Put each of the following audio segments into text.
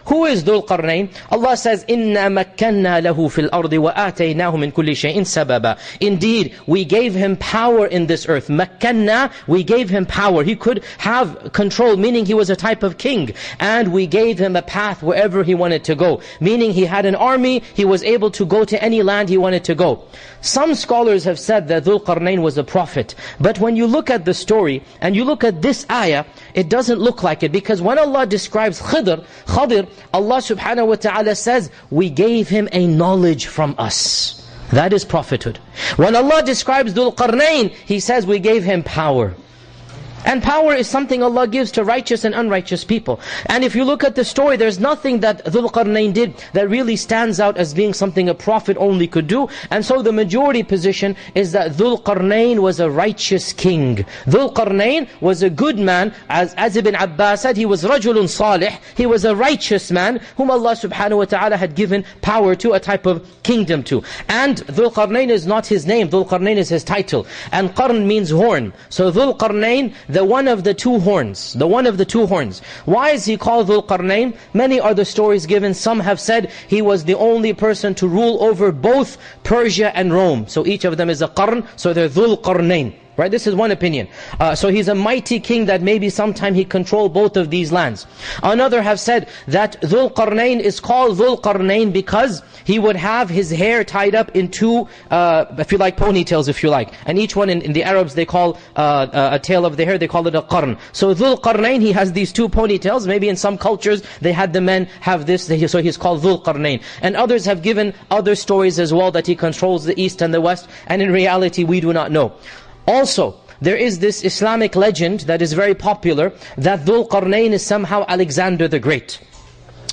Who is Dhul Qarnayn? Allah says, إِنَّا مَكَّنَّا لَهُ فِي الْأَرْضِ وَآتَيْنَاهُ مِنْ كُلِّ شَيْءٍ سَبَبًا. Indeed, we gave him power in this earth. مَكَّنَّا, we gave him power. He could have control, meaning he was a type of king. And we gave him a path wherever he wanted to go. Meaning he had an army, he was able to go to any land he wanted to go. Some scholars have said that Dhul Qarnayn was a prophet. But when you look at the story, and you look at this ayah, it doesn't look like it. Because when Allah describes Khidr, Allah subhanahu wa ta'ala says, we gave him a knowledge from us. That is prophethood. When Allah describes Dhul Qarnayn, He says we gave him power. And power is something Allah gives to righteous and unrighteous people. And if you look at the story, there's nothing that Dhul Qarnayn did that really stands out as being something a prophet only could do. And so the majority position is that Dhul Qarnayn was a righteous king. Dhul Qarnayn was a good man. As Ibn Abbas said, he was rajulun salih. He was a righteous man whom Allah subhanahu wa ta'ala had given power to, a type of kingdom to. And Dhul Qarnayn is not his name. Dhul Qarnayn is his title. And Qarn means horn. So Dhul Qarnayn, the one of the two horns. The one of the two horns. Why is he called Dhul Qarnayn? Many are the stories given. Some have said he was the only person to rule over both Persia and Rome. So each of them is a Qarn, so they're Dhul Qarnayn. Right, this is one opinion. So he's a mighty king that maybe sometime he controlled both of these lands. Another have said that Dhul Qarnayn is called Dhul Qarnayn because he would have his hair tied up in two, if you like, ponytails, if you like. And each one in the Arabs, they call a tail of the hair, they call it a qarn. So Dhul Qarnayn, he has these two ponytails. Maybe in some cultures, they had the men have this, so he's called Dhul Qarnayn. And others have given other stories as well, that he controls the east and the west. And in reality, we do not know. Also, there is this Islamic legend that is very popular, that Dhul Qarnayn is somehow Alexander the Great.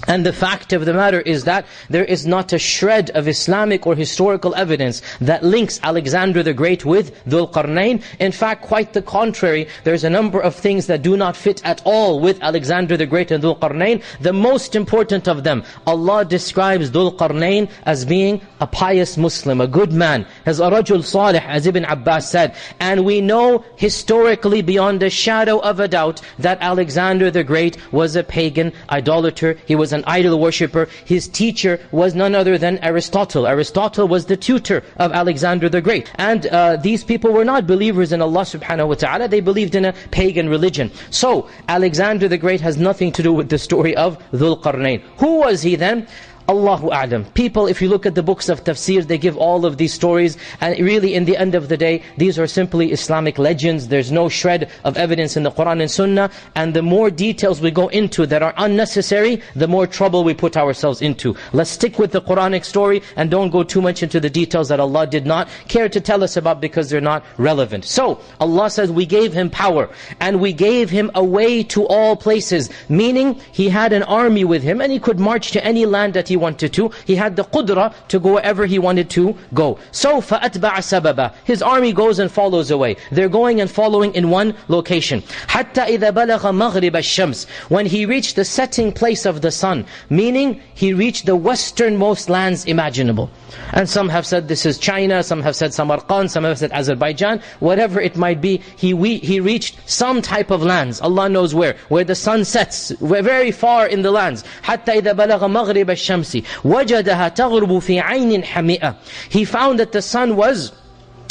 And the fact of the matter is that there is not a shred of Islamic or historical evidence that links Alexander the Great with Dhul Qarnayn. In fact, quite the contrary, there's a number of things that do not fit at all with Alexander the Great and Dhul Qarnayn. The most important of them, Allah describes Dhul Qarnayn as being a pious Muslim, a good man, as a rajul salih, as Ibn Abbas said. And we know historically beyond a shadow of a doubt that Alexander the Great was a pagan idolater. He was an idol worshipper. His teacher was none other than Aristotle. Aristotle was the tutor of Alexander the Great. And these people were not believers in Allah subhanahu wa ta'ala. They believed in a pagan religion. So, Alexander the Great has nothing to do with the story of Dhul Qarnayn. Who was he then? Allahu A'lam. People, if you look at the books of tafsir, they give all of these stories, and really in the end of the day, these are simply Islamic legends. There's no shred of evidence in the Quran and Sunnah, and the more details we go into that are unnecessary, the more trouble we put ourselves into. Let's stick with the Quranic story, and don't go too much into the details that Allah did not care to tell us about, because they're not relevant. So, Allah says, we gave him power, and we gave him a way to all places, meaning he had an army with him, and he could march to any land that he wanted to. He had the qudra to go wherever he wanted to go. So, فَأَتْبَعَ سَبَبًا. His army goes and follows away. They're going and following in one location. حَتَّى إِذَا بَلَغَ مَغْرِبَ الشَّمْسِ. When he reached the setting place of the sun, meaning he reached the westernmost lands imaginable. And some have said this is China, some have said Samarkand, some have said Azerbaijan, whatever it might be, he reached some type of lands. Allah knows where the sun sets, very far in the lands. حَتَّى إِذَا بَلَغَ مَغْرِبَ الشَّمْسِ وَجَدَهَا تَغْرُبُ فِي عَيْنٍ حَمِئَةٍ. He found that the sun was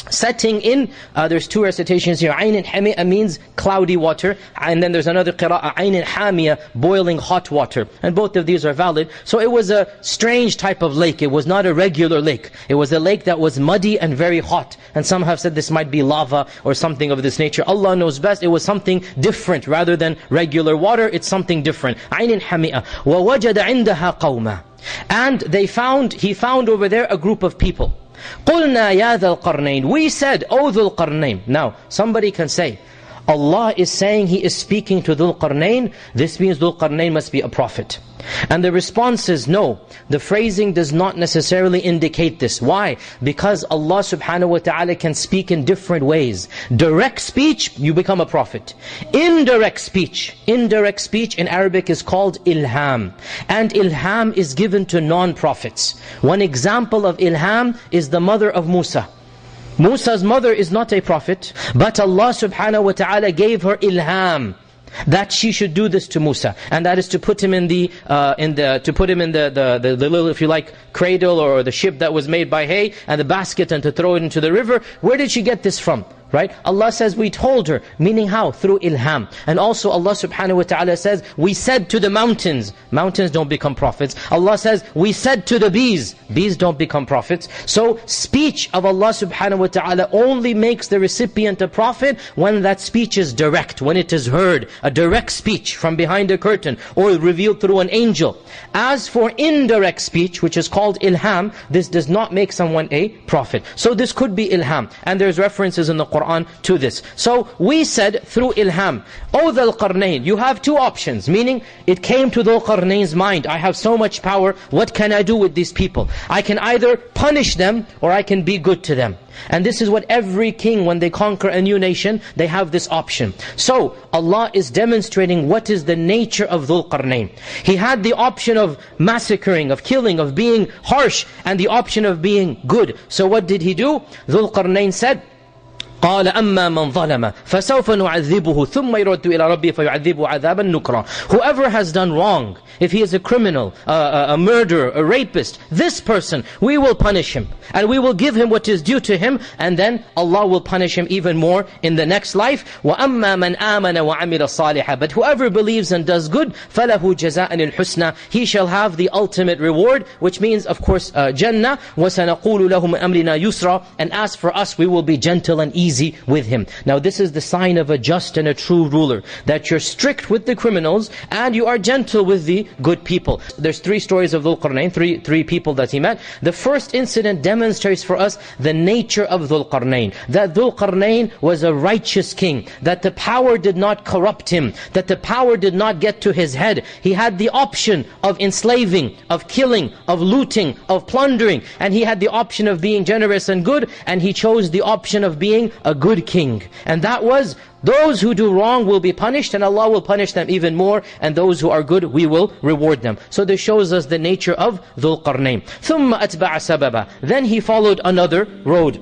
setting in, there's two recitations here. عَيْنٍ حَمِئَةٍ means cloudy water, and then there's another qira'ah, عَيْنٍ حَامِيَةٍ, boiling hot water. And both of these are valid. So it was a strange type of lake. It was not a regular lake. It was a lake that was muddy and very hot. And some have said this might be lava or something of this nature. Allah knows best. It was something different rather than regular water. It's something different. عَيْنٍ حَمِئَةٍ وَوَجَدَ عِنْدَهَا قَوْمًا. And he found over there a group of people. قُلْنَا يَا ذَا الْقَرْنَيْنِ. We said, O Dhul Qarnayn. Now, somebody can say, Allah is saying He is speaking to Dhul Qarnayn. This means Dhul Qarnayn must be a prophet. And the response is no. The phrasing does not necessarily indicate this. Why? Because Allah subhanahu wa ta'ala can speak in different ways. Direct speech, you become a prophet. Indirect speech in Arabic is called ilham. And ilham is given to non-prophets. One example of ilham is the mother of Musa. Musa's mother is not a prophet, but Allah subhanahu wa ta'ala gave her ilham. that she should do this to Musa, and that is to put him in the little, if you like, cradle or the ship that was made by hay, and the basket, and to throw it into the river. Where did she get this from? Right? Allah says, we told her. Meaning how? Through ilham. And also Allah subhanahu wa ta'ala says, we said to the mountains. Mountains don't become prophets. Allah says, we said to the bees. Bees don't become prophets. So speech of Allah subhanahu wa ta'ala only makes the recipient a prophet when that speech is direct, when it is heard. A direct speech from behind a curtain, or revealed through an angel. As for indirect speech, which is called ilham, this does not make someone a prophet. So this could be ilham. And there's references in the Qur'an to this. So we said through ilham, O Dhul Qarnayn, you have two options. Meaning, it came to Dhul Qarnayn's mind, I have so much power, what can I do with these people? I can either punish them, or I can be good to them. And this is what every king, when they conquer a new nation, they have this option. So Allah is demonstrating what is the nature of Dhul Qarnayn. He had the option of massacring, of killing, of being harsh, and the option of being good. So what did he do? Dhul Qarnayn said, قال أما من ظلم فسوف نعذبه ثم يرد إلى ربه فيعذبه عذابا نكرا. Whoever has done wrong, if he is a criminal, a murderer, a rapist, this person, we will punish him. And we will give him what is due to him, and then Allah will punish him even more in the next life. وَأَمَّا مَنْ آمَنَ وَعَمِلَ صَالِحًا. But whoever believes and does good, فَلَهُ جَزَاءً الْحُسْنَى. He shall have the ultimate reward, which means, of course, Jannah. وَسَنَقُولُ لَهُ مِنْ أَمْرِنَا يُسْرًا. And as for us, we will be gentle and easy with him. Now this is the sign of a just and a true ruler, that you're strict with the criminals, and you are gentle with the good people. There's three stories of Dhul Qarnayn, three people that he met. The first incident demonstrates for us the nature of Dhul Qarnayn. That Dhul Qarnayn was a righteous king. That the power did not corrupt him. That the power did not get to his head. He had the option of enslaving, of killing, of looting, of plundering. And he had the option of being generous and good. And he chose the option of being a good king. And that was, those who do wrong will be punished, and Allah will punish them even more, and those who are good, we will reward them. So this shows us the nature of Dhul Qarnayn. ثُمَّ أَتْبَعَ سَبَبًا. Then he followed another road.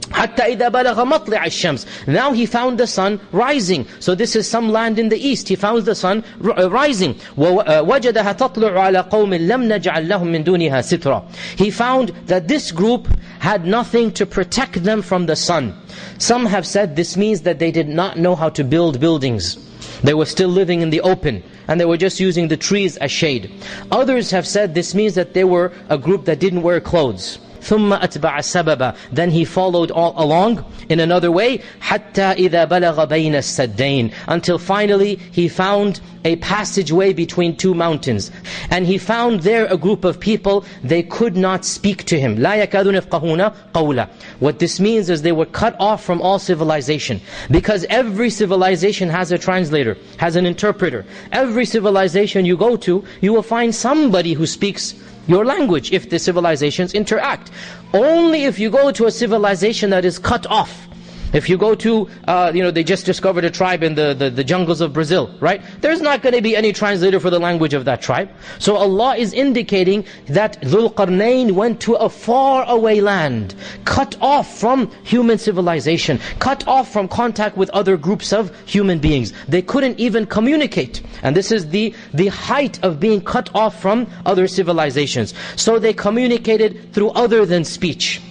حَتَّى إِذَا بَلَغَ مَطْلِعَ الشَّمْسِ. Now he found the sun rising. So this is some land in the east. He found the sun rising. وَوَجَدَهَا تَطْلُعُ عَلَى قَوْمٍ لَمْ نَجْعَلْ لَهُم مِّن دُونِهَا سِتْرًا. He found that this group had nothing to protect them from the sun. Some have said this means that they did not know how to build buildings. They were still living in the open, and they were just using the trees as shade. Others have said this means that they were a group that didn't wear clothes. ثُمَّ أَتْبَعَ سَبَبًا. Then he followed all along in another way. حَتَّى إِذَا بَلَغَ بَيْنَ السَّدَّيْنِ. Until finally he found a passageway between two mountains. And he found there a group of people, they could not speak to him. لَا يَكَادُونَ يَفْقَهُونَ قَوْلًا. What this means is they were cut off from all civilization. Because every civilization has a translator, has an interpreter. Every civilization you go to, you will find somebody who speaks your language, if the civilizations interact. Only if you go to a civilization that is cut off. If you go to, they just discovered a tribe in the jungles of Brazil, right? There's not going to be any translator for the language of that tribe. So Allah is indicating that Dhul Qarnayn went to a far away land, cut off from human civilization, cut off from contact with other groups of human beings. They couldn't even communicate. And this is the height of being cut off from other civilizations. So they communicated through other than speech.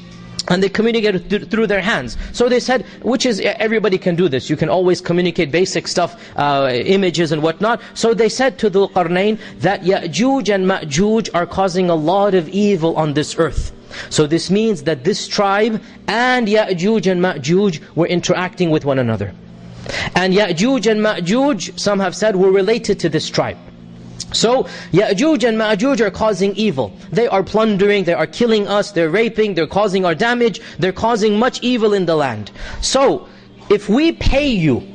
And they communicated through their hands. So they said, which is, everybody can do this. You can always communicate basic stuff, images and whatnot. So they said to Dhul Qarnayn that Ya'juj and Ma'juj are causing a lot of evil on this earth. So this means that this tribe and Ya'juj and Ma'juj were interacting with one another. And Ya'juj and Ma'juj, some have said, were related to this tribe. So Ya'juj and Ma'juj are causing evil. They are plundering, they are killing us, they're raping, they're causing our damage, they're causing much evil in the land. So if we pay you,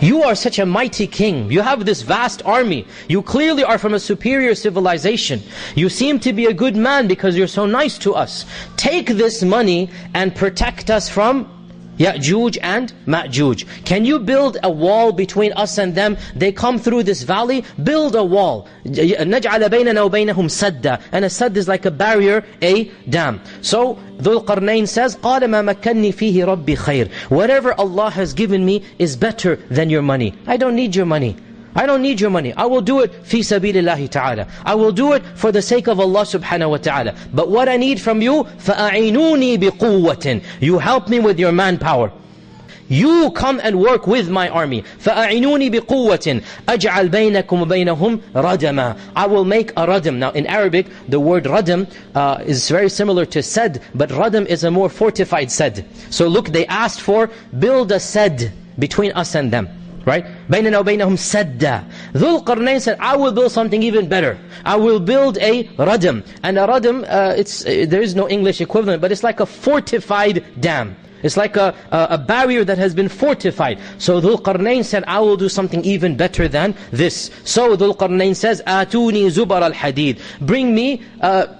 you are such a mighty king, you have this vast army, you clearly are from a superior civilization, you seem to be a good man because you're so nice to us. Take this money and protect us from Ya'juj and Ma'juj. Can you build a wall between us and them? They come through this valley, build a wall. نَجْعَلَ بَيْنَنَا وَبَيْنَهُمْ سَدًّا. And a sadd is like a barrier, a dam. So Dhul Qarnayn says, قَالَ مَا مَكَّنِّي فِيهِ رَبِّي خَيْرٌ. Whatever Allah has given me is better than your money. I don't need your money. I don't need your money. I will do it fi sabilillahi ta'ala. I will do it for the sake of Allah subhanahu wa ta'ala. But what I need from you, فَأَعِنُونِي بِقُوَّةٍ. You help me with your manpower. You come and work with my army. فَأَعِنُونِي بِقُوَّةٍ أَجْعَلْ بَيْنَكُمْ وَبَيْنَهُمْ رَدَمًا. I will make a radam. Now in Arabic, the word radam is very similar to sad, but radam is a more fortified sad. So look, they asked for, build a sad between us and them. Right? بَيْنَنَا وَبَيْنَهُمْ سَدًّا. Dhul Qarnayn said, I will build something even better. I will build a radam. And a radam, there is no English equivalent, but it's like a fortified dam. It's like a barrier that has been fortified. So Dhul Qarnayn said, I will do something even better than this. So Dhul Qarnayn says, آتوني زبر الحديد. Bring me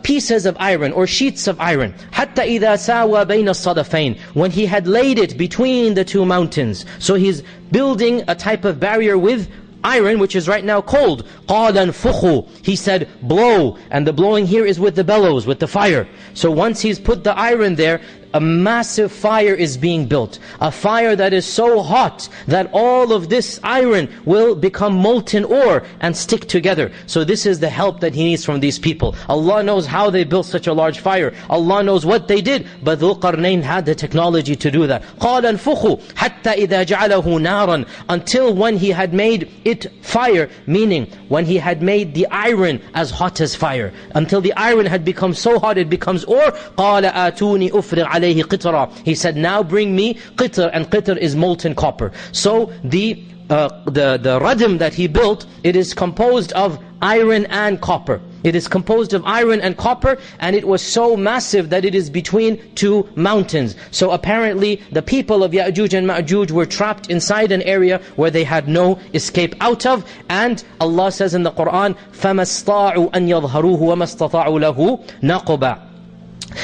pieces of iron or sheets of iron. حتى إذا ساوى بين الصدفين. When he had laid it between the two mountains. So he's building a type of barrier with iron, which is right now cold. قَالَ انْفُخُوا. He said, blow. And the blowing here is with the bellows, with the fire. So once he's put the iron there, a massive fire is being built. A fire that is so hot that all of this iron will become molten ore and stick together. So this is the help that he needs from these people. Allah knows how they built such a large fire. Allah knows what they did. But Dhul Qarnayn had the technology to do that. قَالَ انْفُخُوا حَتَّى إِذَا جَعَلَهُ نَارًا. Until when he had made it fire, meaning when he had made the iron as hot as fire. Until the iron had become so hot it becomes ore. قَالَ آتُونِي أُفْرِغْ عَلَيْهِ قِطْرًا. He said, now bring me qitr, and qitr is molten copper. So the radam that he built, it is composed of iron and copper. It is composed of iron and copper, and it was so massive that it is between two mountains. So apparently the people of Ya'juj and Ma'juj were trapped inside an area where they had no escape out of. And Allah says in the Qur'an, فَمَا اسْطَاعُوا أَنْ يَظْهَرُوهُ وَمَا اسْتَطَاعُوا لَهُ نَقُبًا.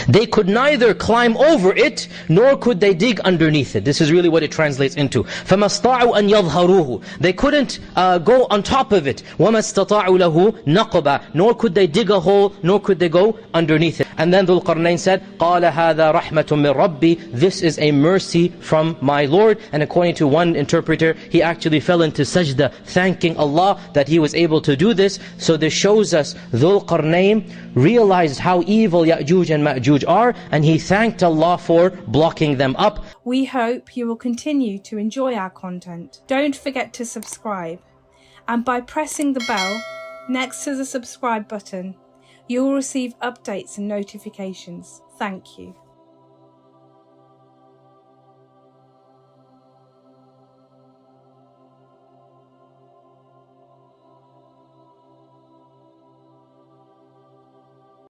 They could neither climb over it, nor could they dig underneath it. This is really what it translates into. فَمَا اسْطَاعُوا أَنْ يَظْهَرُوهُ. They couldn't go on top of it. وَمَا اسْتَطَاعُوا لَهُ نَقْبًا. Nor could they dig a hole, nor could they go underneath it. And then Dhul Qarnayn said, قَالَ هَذَا رَحْمَةٌ مِّن رَبِّي. This is a mercy from my Lord. And according to one interpreter, he actually fell into sajda, thanking Allah that he was able to do this. So this shows us Dhul Qarnayn realized how evil Ya'juj and Ma'juj are, and he thanked Allah for blocking them up. We hope you will continue to enjoy our content. Don't forget to subscribe, and by pressing the bell next to the subscribe button, you will receive updates and notifications. Thank you.